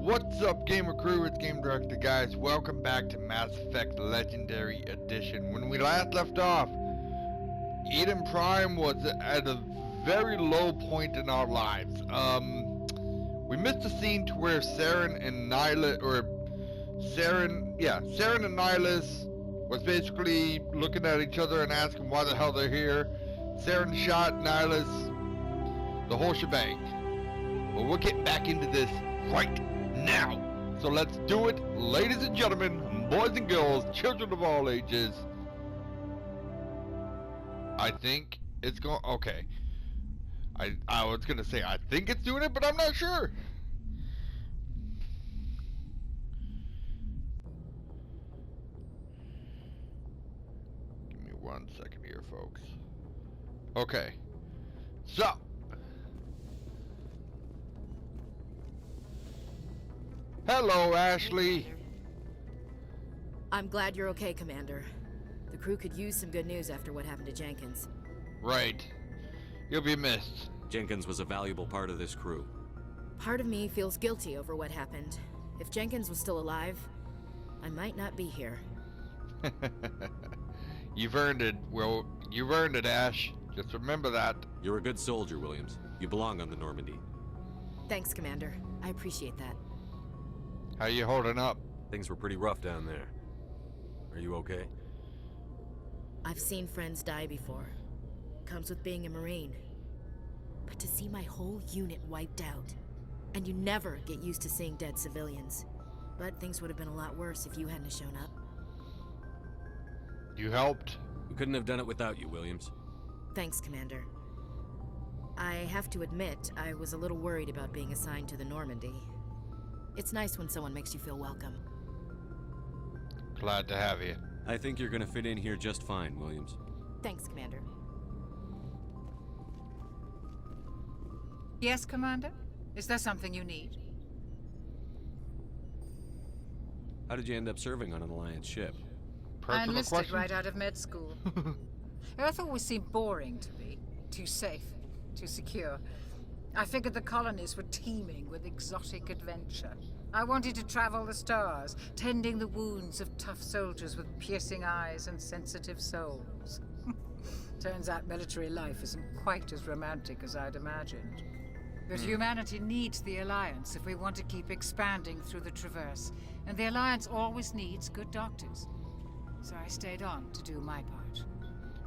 What's up, gamer crew? It's Game Director, guys. Welcome back to Mass Effect Legendary Edition. When we last left off, Eden Prime was at a very low point in our lives. We missed a scene to where Saren and Nihilus was basically looking at each other and asking why the hell they're here. Saren shot Nihilus, the whole shebang. Well, we'll get back into this right now. So let's do it, ladies and gentlemen, boys and girls, children of all ages. I think it's going. Okay. I was gonna say I think it's doing it, but I'm not sure. Give me 1 second here, folks. Okay. So. Hello, Ashley. I'm glad you're okay, Commander. The crew could use some good news after what happened to Jenkins. Right. You'll be missed. Jenkins was a valuable part of this crew. Part of me feels guilty over what happened. If Jenkins was still alive, I might not be here. You've earned it. Well, you've earned it, Ash. Just remember that. You're a good soldier, Williams. You belong on the Normandy. Thanks, Commander. I appreciate that. How you holding up? Things were pretty rough down there. Are you okay? I've seen friends die before. Comes with being a Marine. But to see my whole unit wiped out, and you never get used to seeing dead civilians. But things would have been a lot worse if you hadn't shown up. You helped. We couldn't have done it without you, Williams. Thanks, Commander. I have to admit, I was a little worried about being assigned to the Normandy. It's nice when someone makes you feel welcome. Glad to have you. I think you're gonna fit in here just fine, Williams. Thanks, Commander. Yes, Commander? Is there something you need? How did you end up serving on an Alliance ship? Personal I enlisted question? right out of med school. Earth always seemed boring to me. Too safe, too secure. I figured the colonies were teeming with exotic adventure. I wanted to travel the stars, tending the wounds of tough soldiers with piercing eyes and sensitive souls. Turns out military life isn't quite as romantic as I'd imagined. But humanity needs the Alliance if we want to keep expanding through the Traverse, and the Alliance always needs good doctors. So I stayed on to do my part.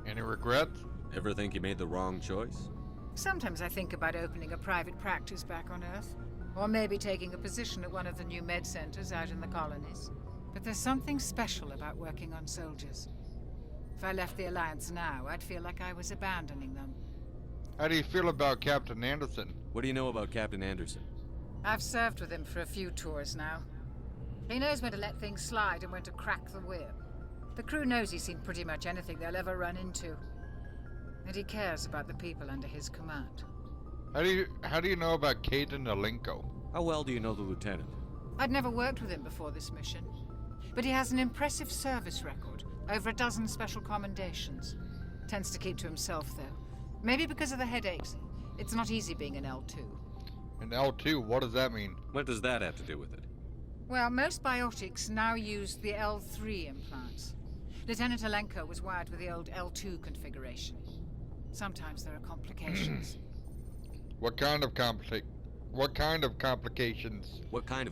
Any regrets? Ever think you made the wrong choice? Sometimes I think about opening a private practice back on Earth, or maybe taking a position at one of the new med centers out in the colonies. But there's something special about working on soldiers. If I left the Alliance now, I'd feel like I was abandoning them. How do you feel about Captain Anderson? What do you know about Captain Anderson? I've served with him for a few tours now. He knows when to let things slide and when to crack the whip. The crew knows he's seen pretty much anything they'll ever run into. And he cares about the people under his command. How do you know about Caden Alenko? How well do you know the lieutenant? I'd never worked with him before this mission. But he has an impressive service record, over a dozen special commendations. Tends to keep to himself, though. Maybe because of the headaches. It's not easy being an L2. An L2, what does that mean? What does that have to do with it? Well, most biotics now use the L3 implants. Lieutenant Alenko was wired with the old L2 configuration. Sometimes there are complications. What kind of complications? What kind of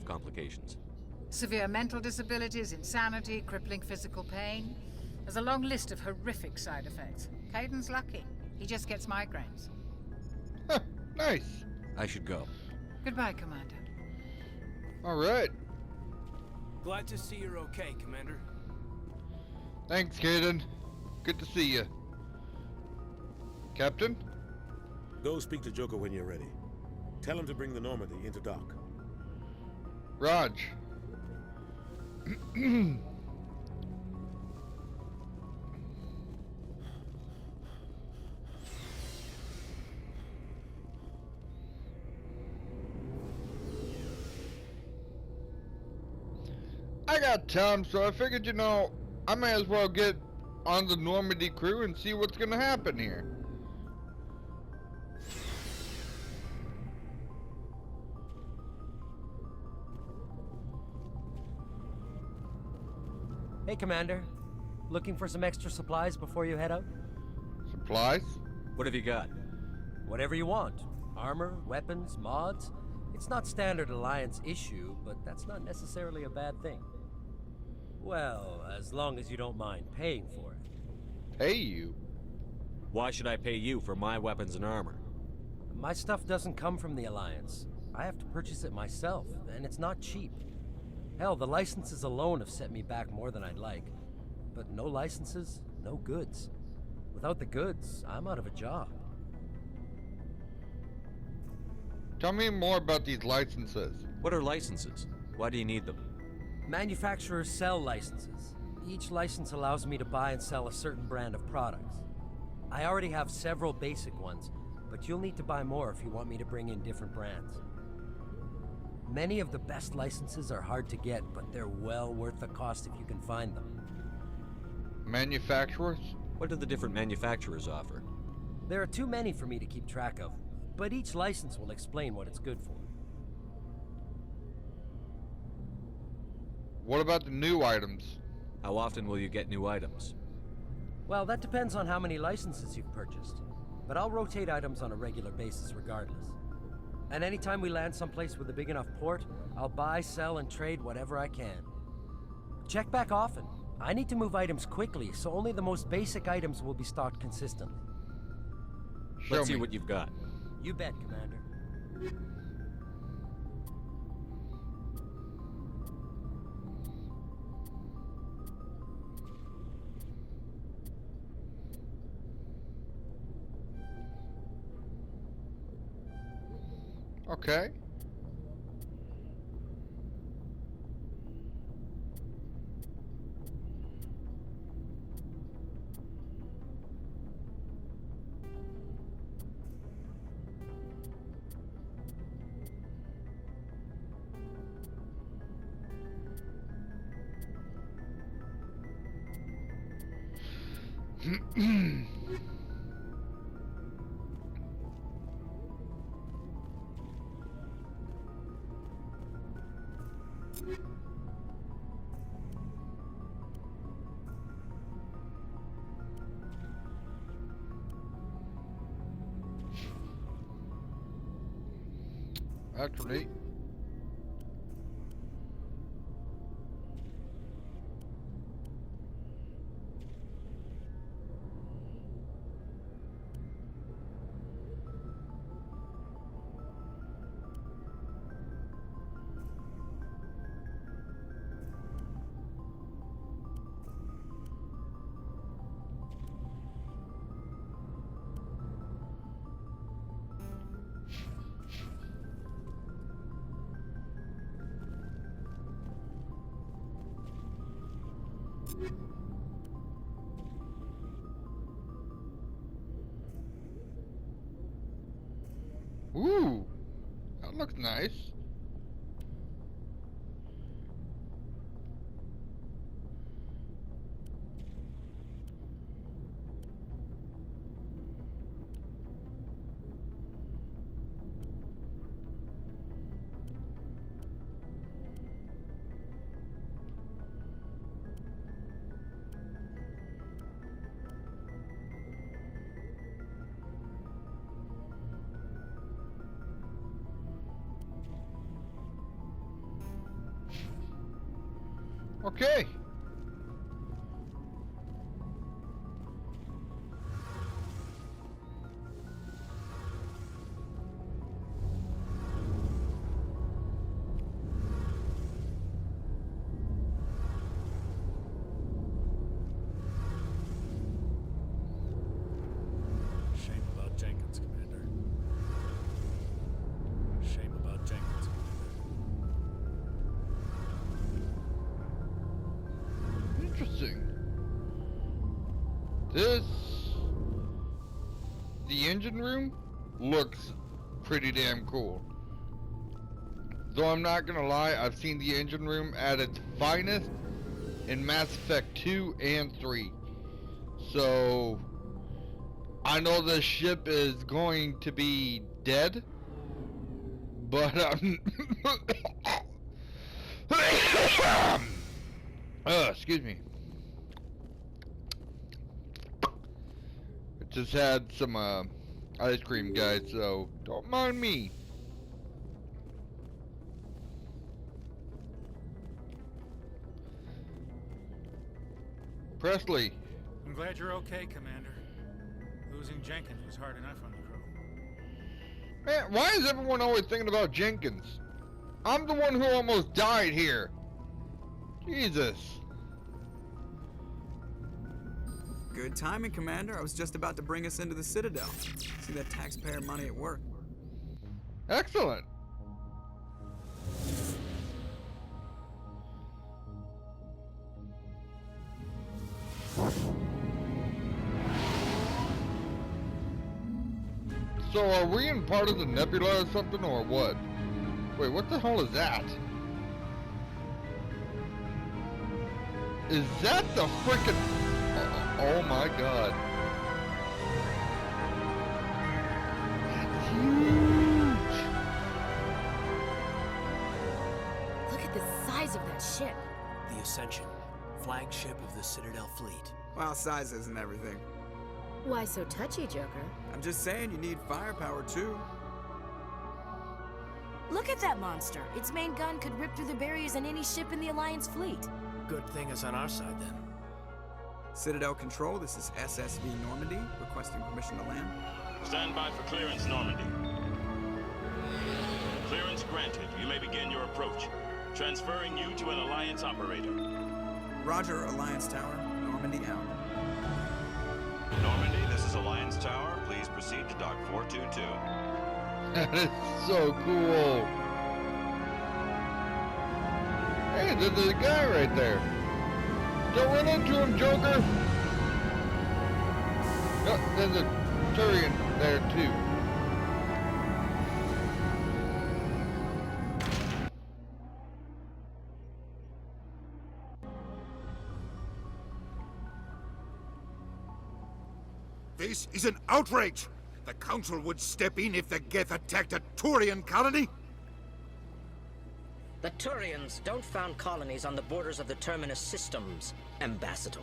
complications? Severe mental disabilities, insanity, crippling physical pain. There's a long list of horrific side effects. Caden's lucky. He just gets migraines. Huh, nice. I should go. Goodbye, Commander. All right. Glad to see you're okay, Commander. Thanks, Caden. Good to see you. Captain? Go speak to Joker when you're ready. Tell him to bring the Normandy into dock. Raj. I got time, so I figured, I may as well get on the Normandy crew and see what's gonna happen here. Hey, Commander. Looking for some extra supplies before you head out? Supplies? What have you got? Whatever you want. Armor, weapons, mods. It's not standard Alliance issue, but that's not necessarily a bad thing. Well, as long as you don't mind paying for it. Pay you? Why should I pay you for my weapons and armor? My stuff doesn't come from the Alliance. I have to purchase it myself, and it's not cheap. Hell, the licenses alone have set me back more than I'd like. But no licenses, no goods. Without the goods, I'm out of a job. Tell me more about these licenses. What are licenses? Why do you need them? Manufacturers sell licenses. Each license allows me to buy and sell a certain brand of products. I already have several basic ones, but you'll need to buy more if you want me to bring in different brands. Many of the best licenses are hard to get, but they're well worth the cost if you can find them. Manufacturers? What do the different manufacturers offer? There are too many for me to keep track of, but each license will explain what it's good for. What about the new items? How often will you get new items? Well, that depends on how many licenses you've purchased, but I'll rotate items on a regular basis regardless. And anytime we land someplace with a big enough port, I'll buy, sell, and trade whatever I can. Check back often. I need to move items quickly, so only the most basic items will be stocked consistently. Let's see me. what you've got. You bet, Commander. Okay. Actually, ooh, that looks nice. Okay. Shame about Jenkins, Commander. Shame about Jenkins, Commander. Interesting. The engine room looks pretty damn cool. Though I'm not gonna lie, I've seen the engine room at its finest in Mass Effect 2 and 3. So, I know the ship is going to be dead, but excuse me. just had some ice cream, guys, so don't mind me. Presley. I'm glad you're okay, Commander. Losing Jenkins was hard enough on the crew. Man, why is everyone always thinking about Jenkins? I'm the one who almost died here. Jesus. Good timing, Commander. I was just about to bring us into the Citadel. See that taxpayer money at work. Excellent. So are we in part of the nebula or something, or what? Wait, what the hell is that? Is that the frickin'... Oh my god. That's huge! Look at the size of that ship. The Ascension, flagship of the Citadel fleet. Well, size isn't everything. Why so touchy, Joker? I'm just saying you need firepower, too. Look at that monster. Its main gun could rip through the barriers in any ship in the Alliance fleet. Good thing it's on our side, then. Citadel Control, this is SSV Normandy, requesting permission to land. Stand by for clearance, Normandy. Clearance granted. You may begin your approach. Transferring you to an Alliance operator. Roger, Alliance Tower. Normandy out. Normandy, this is Alliance Tower. Please proceed to Dock 422. That is so cool. Hey, there's a guy right there. Don't run into him, Joker. Oh, there's a Turian there too. This is an outrage! The Council would step in if the Geth attacked a Turian colony? The Turians don't found colonies on the borders of the Terminus systems, Ambassador.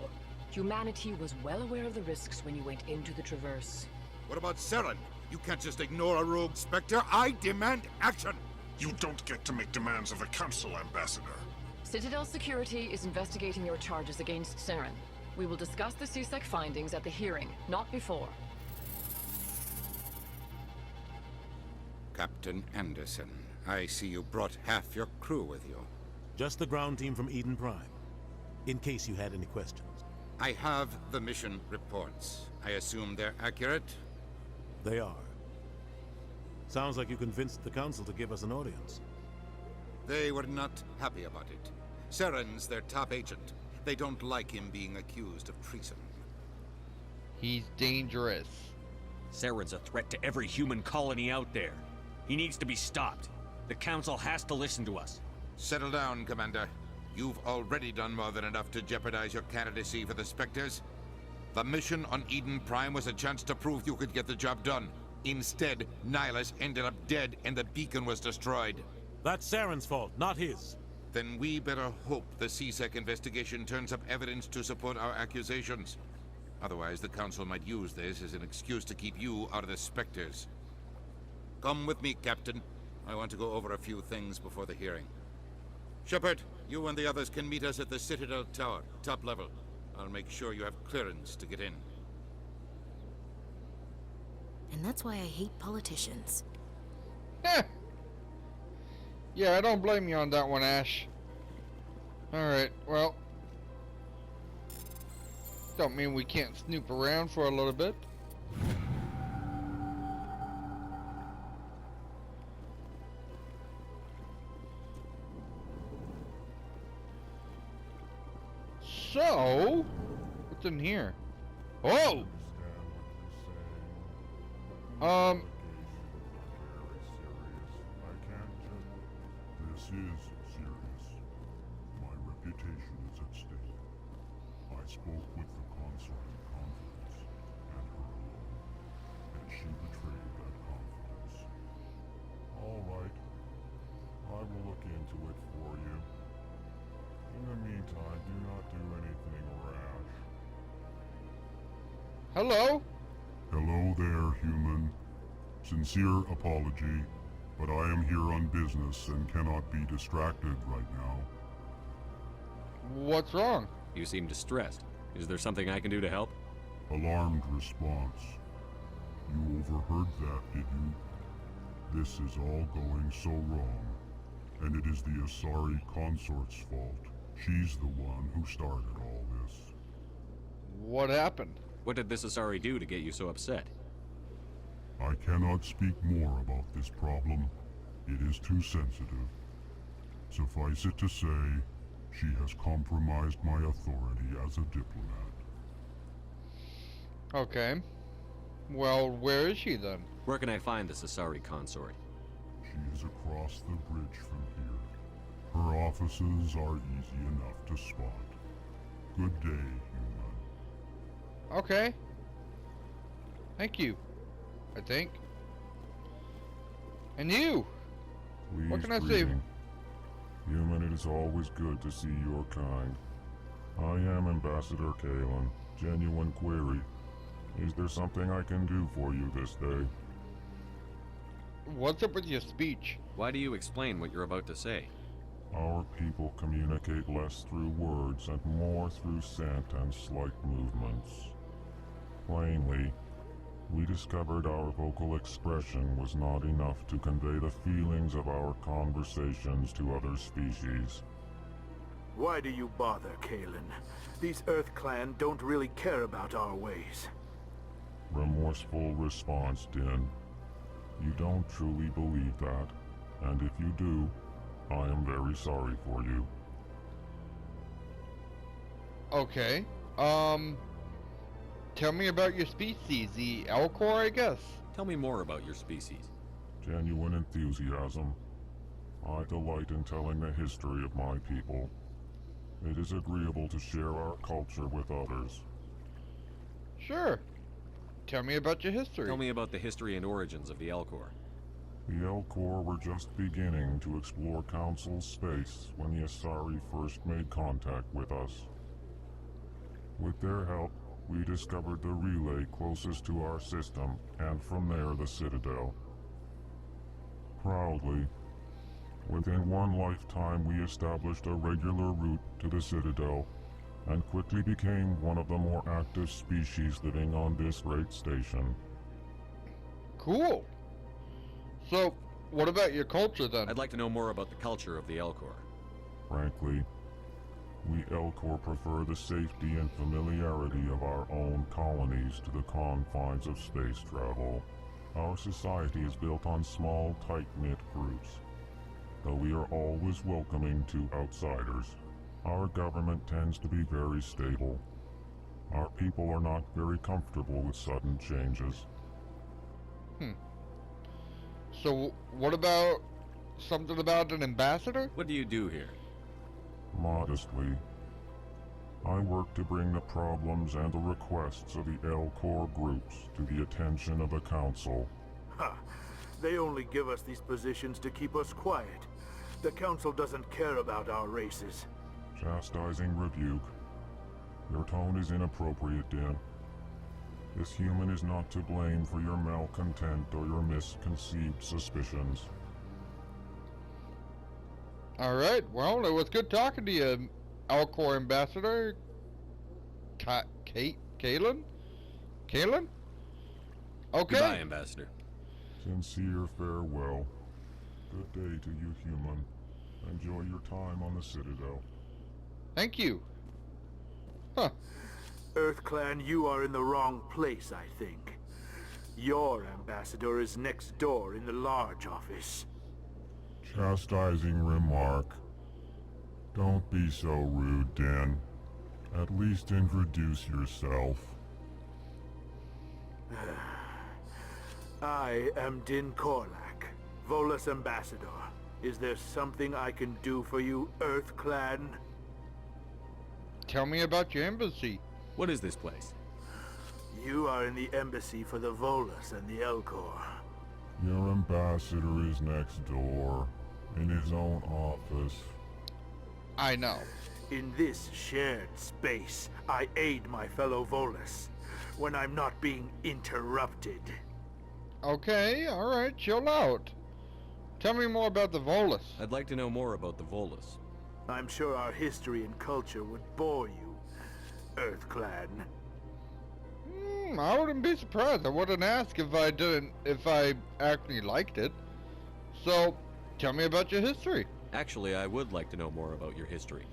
Humanity was well aware of the risks when you went into the Traverse. What about Saren? You can't just ignore a rogue Spectre. I demand action! You don't get to make demands of the Council, Ambassador. Citadel Security is investigating your charges against Saren. We will discuss the CSEC findings at the hearing, not before. Captain Anderson, I see you brought half your crew with you. Just the ground team from Eden Prime, in case you had any questions. I have the mission reports. I assume they're accurate? They are. Sounds like you convinced the Council to give us an audience. They were not happy about it. Saren's their top agent. They don't like him being accused of treason. He's dangerous. Saren's a threat to every human colony out there. He needs to be stopped. The Council has to listen to us. Settle down, Commander. You've already done more than enough to jeopardize your candidacy for the Spectres. The mission on Eden Prime was a chance to prove you could get the job done. Instead, Nihilus ended up dead and the beacon was destroyed. That's Saren's fault, not his. Then we better hope the CSEC investigation turns up evidence to support our accusations. Otherwise, the Council might use this as an excuse to keep you out of the Spectres. Come with me, Captain. I want to go over a few things before the hearing. Shepard, you and the others can meet us at the Citadel Tower, top level. I'll make sure you have clearance to get in. And that's why I hate politicians. Yeah, I don't blame you on that one, Ash. Alright, well. Don't mean we can't snoop around for a little bit. So, what's in here? Oh! This is serious. My reputation is at stake. I spoke with the consul in confidence, and her alone, and she betrayed that confidence. All right. I will look into it for you. In the meantime, do not do anything rash. Hello? there, human. Sincere apology, but I am here on business and cannot be distracted right now. What's wrong? You seem distressed. Is there something I can do to help? Alarmed response. You overheard that, did you? This is all going so wrong, and it is the Asari consort's fault. She's the one who started all this. What happened? What did this Asari do to get you so upset? I cannot speak more about this problem. It is too sensitive. Suffice it to say, she has compromised my authority as a diplomat. Okay. Well, where is she then? Where can I find this Asari consort? She is across the bridge from here. Her offices are easy enough to spot. Good day, human. Okay. Thank you. I think. And you? Please What can I say? greeting. Human, it is always good to see your kind. I am Ambassador Kalen. Genuine query. Is there something I can do for you this day? What's up with your speech? Why do you explain what you're about to say? Our people communicate less through words and more through scent and slight movements. Plainly, we discovered our vocal expression was not enough to convey the feelings of our conversations to other species. Why do you bother, Kalen? These Earth Clan don't really care about our ways. Remorseful response, Din. You don't truly believe that, and if you do, I am very sorry for you. Okay. Tell me about your species, the Elcor, I guess. Tell me more about your species. Genuine enthusiasm. I delight in telling the history of my people. It is agreeable to share our culture with others. Sure. Tell me about your history. Tell me about the history and origins of the Elcor. The Elcor were just beginning to explore Council space when the Asari first made contact with us. With their help, we discovered the relay closest to our system, and from there the citadel. Proudly, within one lifetime we established a regular route to the citadel, and quickly became one of the more active species living on this great station. Cool. So, what about your culture then? I'd like to know more about the culture of the Elcor. Frankly, we Elcor prefer the safety and familiarity of our own colonies to the confines of space travel. Our society is built on small, tight-knit groups. Though we are always welcoming to outsiders, our government tends to be very stable. Our people are not very comfortable with sudden changes. So, what about something about an ambassador? What do you do here? Modestly, I work to bring the problems and the requests of the Elcor groups to the attention of the Council. Ha! They only give us these positions to keep us quiet. The Council doesn't care about our races. Chastising rebuke. Your tone is inappropriate, Din. This human is not to blame for your malcontent or your misconceived suspicions. Alright, well, it was good talking to you, Elcor Ambassador. Kalen? Kalen? Okay. Goodbye, Ambassador. Sincere farewell. Good day to you, human. Enjoy your time on the Citadel. Thank you. Huh. Earth Clan, you are in the wrong place, I think. Your ambassador is next door in the large office. Chastising remark. Don't be so rude, Din. At least introduce yourself. I am Din Korlak, Volus ambassador. Is there something I can do for you, Earth Clan? Tell me about your embassy. What is this place? You are in the embassy for the Volus and the Elcor. Your ambassador is next door, in his own office. I know. In this shared space, I aid my fellow Volus. when I'm not being interrupted. Okay, alright, chill out. Tell me more about the Volus. I'd like to know more about the Volus. I'm sure our history and culture would bore you, Earth Clan. I wouldn't be surprised. I wouldn't ask if I actually liked it. So, tell me about your history. Actually, I would like to know more about your history.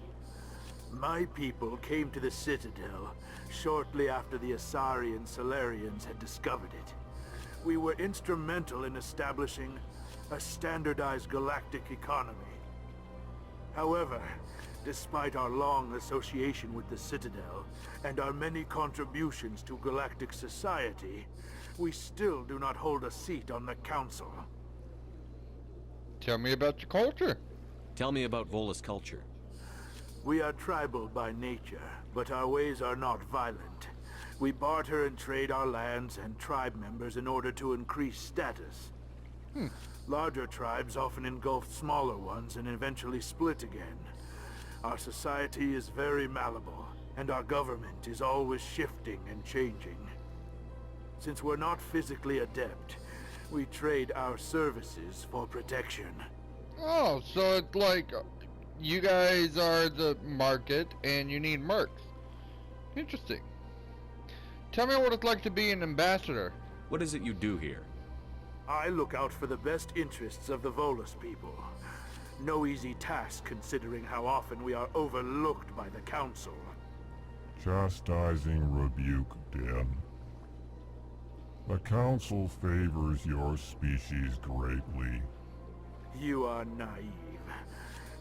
My people came to the Citadel shortly after the Asari Solarians had discovered it. We were instrumental in establishing a standardized galactic economy. However, despite our long association with the Citadel and our many contributions to galactic society, we still do not hold a seat on the Council. Tell me about your culture. Tell me about Volus culture. We are tribal by nature, but our ways are not violent. We barter and trade our lands and tribe members in order to increase status. Larger tribes often engulf smaller ones and eventually split again. Our society is very malleable, and our government is always shifting and changing. Since we're not physically adept, we trade our services for protection. Oh, so it's like you guys are the market and you need mercs. Interesting. Tell me what it's like to be an ambassador. What is it you do here? I look out for the best interests of the Volus people. No easy task considering how often we are overlooked by the Council. Chastising rebuke, Din. The Council favors your species greatly. You are naive.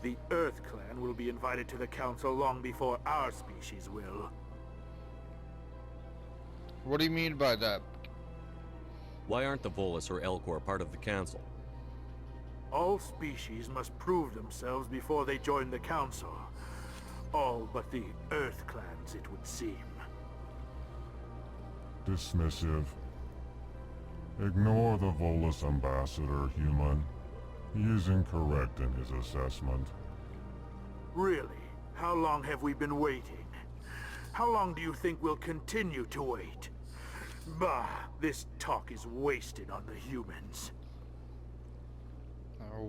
The Earth Clan will be invited to the Council long before our species will. What do you mean by that? Why aren't the Volus or Elcor part of the Council? All species must prove themselves before they join the Council. All but the Earth Clans, it would seem. Dismissive. Ignore the Volus ambassador, human. He is incorrect in his assessment. Really? How long have we been waiting? How long do you think we'll continue to wait? Bah, this talk is wasted on the humans.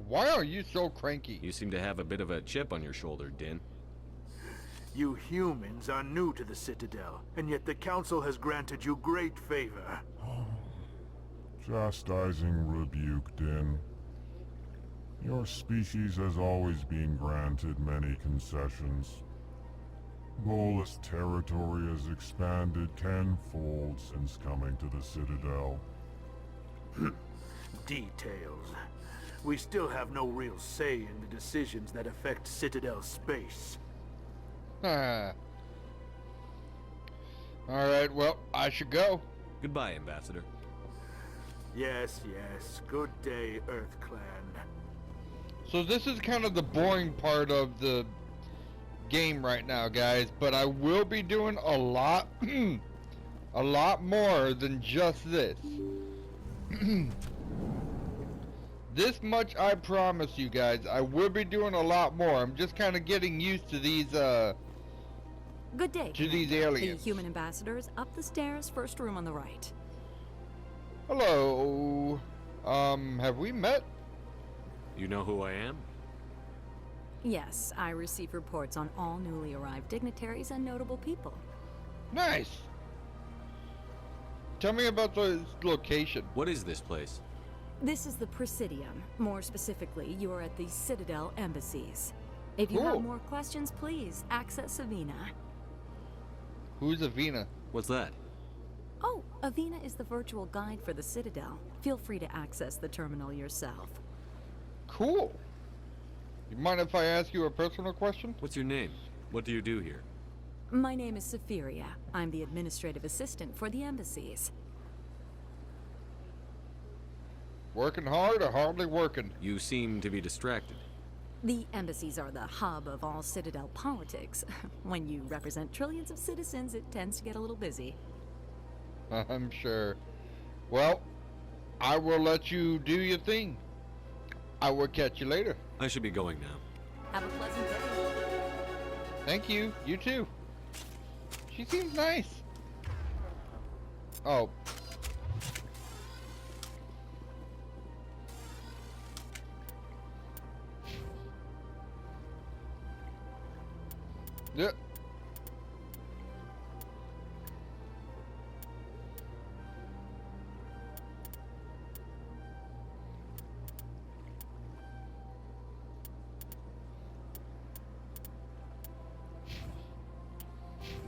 Why are you so cranky? You seem to have a bit of a chip on your shoulder, Din. You humans are new to the Citadel, and yet the Council has granted you great favor. Chastising rebuke, Din. Your species has always been granted many concessions. Volus territory has expanded tenfold since coming to the Citadel. Details. We still have no real say in the decisions that affect Citadel space. Alright, well, I should go. Goodbye, Ambassador. Yes, yes. Good day, Earth Clan. So this is kind of the boring part of the game right now, guys, but I will be doing a lot a lot more than just this. This much I promise you guys. I will be doing a lot more. I'm just kind of getting used to these Good day, to these Commander. aliens. The human ambassadors up the stairs, first room on the right. Hello. Have we met? You know who I am? Yes, I receive reports on all newly arrived dignitaries and notable people. Nice. Tell me about the location. What is this place? This is the Presidium. More specifically, you are at the Citadel embassies. If you Cool. have more questions, please access Avina. Who's Avina? What's that? Oh, Avina is the virtual guide for the Citadel. Feel free to access the terminal yourself. Cool. You mind if I ask you a personal question? What's your name? What do you do here? My name is Safiria. I'm the administrative assistant for the embassies. Working hard or hardly working? You seem to be distracted. The embassies are the hub of all Citadel politics. When you represent trillions of citizens, it tends to get a little busy. I'm sure. Well, I will let you do your thing. I will catch you later. I should be going now. Have a pleasant day. Thank you. You too. She seems nice. Oh. Yeah.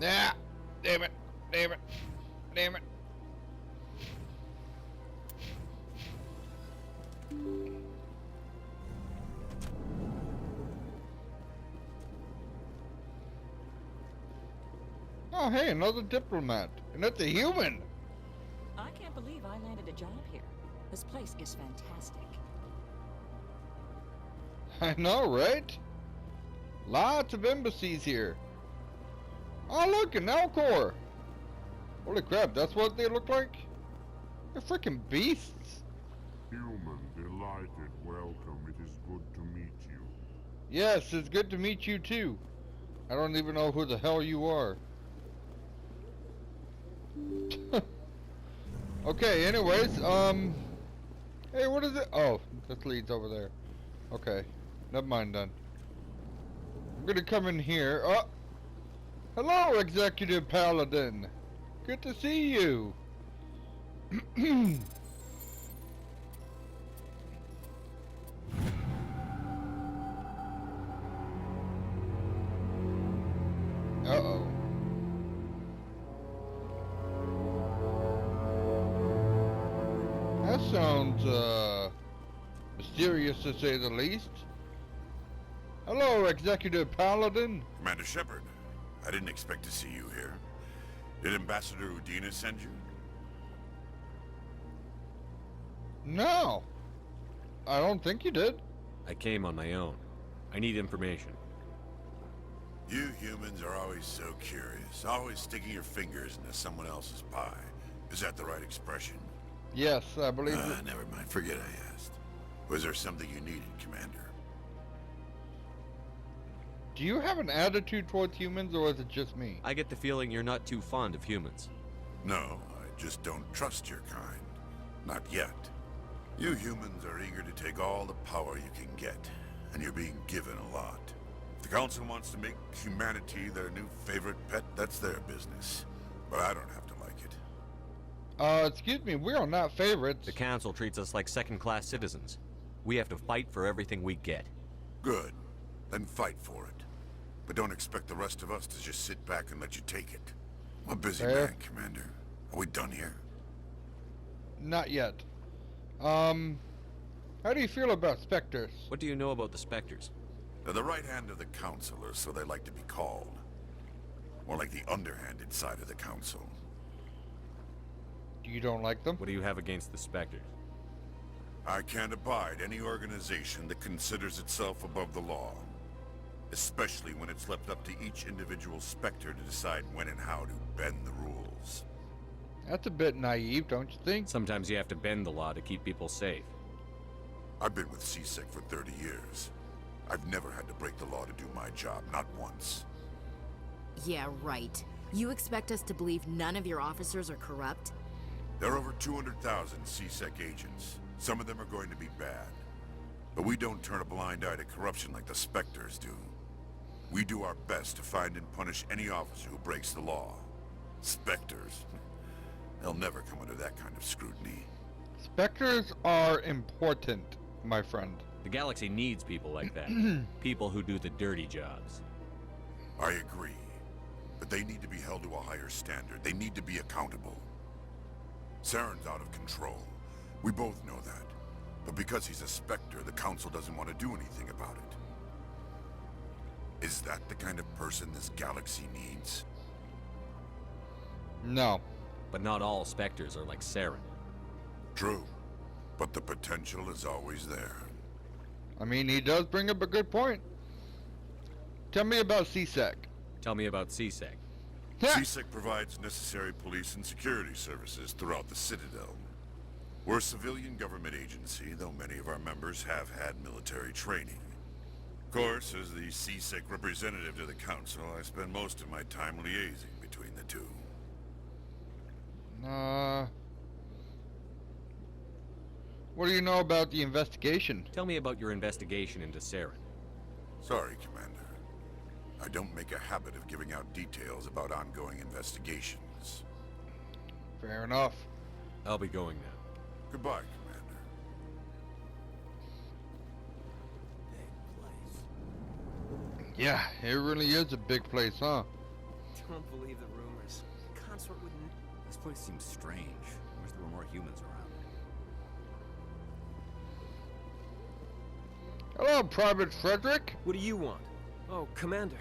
Nah. Damn it. Damn it. Damn it. Oh, hey, another diplomat. And that's a human. I can't believe I landed a job here. This place is fantastic. I know, right? Lots of embassies here. Oh, look, an Alcor. Holy crap, that's what they look like? They're freaking beasts. Human, delighted, welcome. It is good to meet you. Yes, it's good to meet you too. I don't even know who the hell you are. Okay, anyways, hey, what is it? Oh, this leads over there. Okay, never mind then. I'm gonna come in here. Oh, hello, Executive Paladin. Good to see you. Uh-oh. That sounds, mysterious to say the least. Hello, Executive Paladin. Commander Shepard, I didn't expect to see you here. Did Ambassador Udina send you? No. I don't think you did. I came on my own. I need information. You humans are always so curious, always sticking your fingers into someone else's pie. Is that the right expression? Yes, I believe it. Never mind, forget I asked. Was there something you needed, Commander? Do you have an attitude towards humans, or is it just me? I get the feeling you're not too fond of humans. No, I just don't trust your kind. Not yet. You humans are eager to take all the power you can get, and you're being given a lot. If the Council wants to make humanity their new favorite pet, that's their business. But I don't have to like it. Excuse me, we are not favorites. The Council treats us like second-class citizens. We have to fight for everything we get. Good. Then fight for it. But don't expect the rest of us to just sit back and let you take it. I'm a busy man, Commander. Are we done here? Not yet. How do you feel about Spectres? What do you know about the Spectres? They're the right hand of the Council, or so they like to be called. More like the underhanded side of the Council. You don't like them? What do you have against the Spectres? I can't abide any organization that considers itself above the law. Especially when it's left up to each individual Spectre to decide when and how to bend the rules. That's a bit naive, don't you think? Sometimes you have to bend the law to keep people safe. I've been with CSEC for 30 years. I've never had to break the law to do my job, not once. Yeah, right. You expect us to believe none of your officers are corrupt? There are over 200,000 CSEC agents. Some of them are going to be bad. But we don't turn a blind eye to corruption like the Spectres do. We do our best to find and punish any officer who breaks the law. Spectres. They'll never come under that kind of scrutiny. Spectres are important, my friend. The galaxy needs people like that. People who do the dirty jobs. I agree. But they need to be held to a higher standard. They need to be accountable. Saren's out of control. We both know that. But because he's a Spectre, the Council doesn't want to do anything about it. Is that the kind of person this galaxy needs? No. But not all Spectres are like Saren. True. But the potential is always there. I mean, he does bring up a good point. Tell me about CSEC. Tell me about CSEC. CSEC provides necessary police and security services throughout the Citadel. We're a civilian government agency, though many of our members have had military training. Of course, as the CSEC representative to the Council, I spend most of my time liaising between the two. What do you know about the investigation? Tell me about your investigation into Saren. Sorry, Commander. I don't make a habit of giving out details about ongoing investigations. Fair enough. I'll be going now. Goodbye, Commander. Yeah, it really is a big place, huh? Don't believe the rumors. Consort wouldn't... This place seems strange. I wish there were more humans around. Hello, Private Frederick. What do you want? Oh, Commander.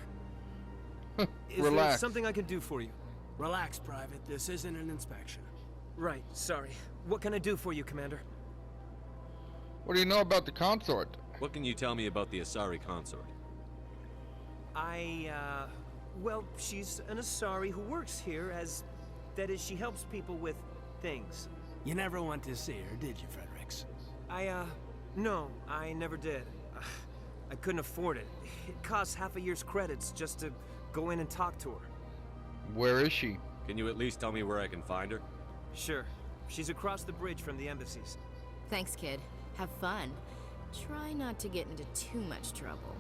Is there Relax. something I can do for you? Relax, Private. This isn't an inspection. Right, sorry. What can I do for you, Commander? What do you know about the consort? What can you tell me about the Asari consort? Well, she's an Asari who works here as... That is, she helps people with things. You never went to see her, did you, Fredericks? No, I never did. I couldn't afford it. It costs half a year's credits just to go in and talk to her. Where is she? Can you at least tell me where I can find her? Sure. She's across the bridge from the embassies. Thanks, kid. Have fun. Try not to get into too much trouble.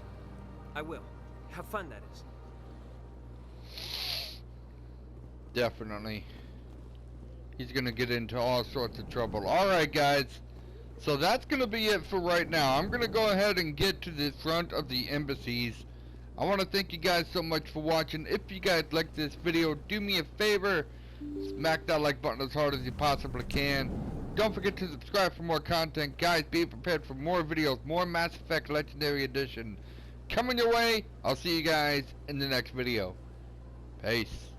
I will. Have fun, that is. Definitely. He's gonna get into all sorts of trouble. Alright, guys. So that's gonna be it for right now. I'm gonna go ahead and get to the front of the embassies. I want to thank you guys so much for watching. If you guys like this video, do me a favor. Smack that like button as hard as you possibly can. Don't forget to subscribe for more content. Guys, be prepared for more videos. More Mass Effect Legendary Edition coming your way. I'll see you guys in the next video. Peace.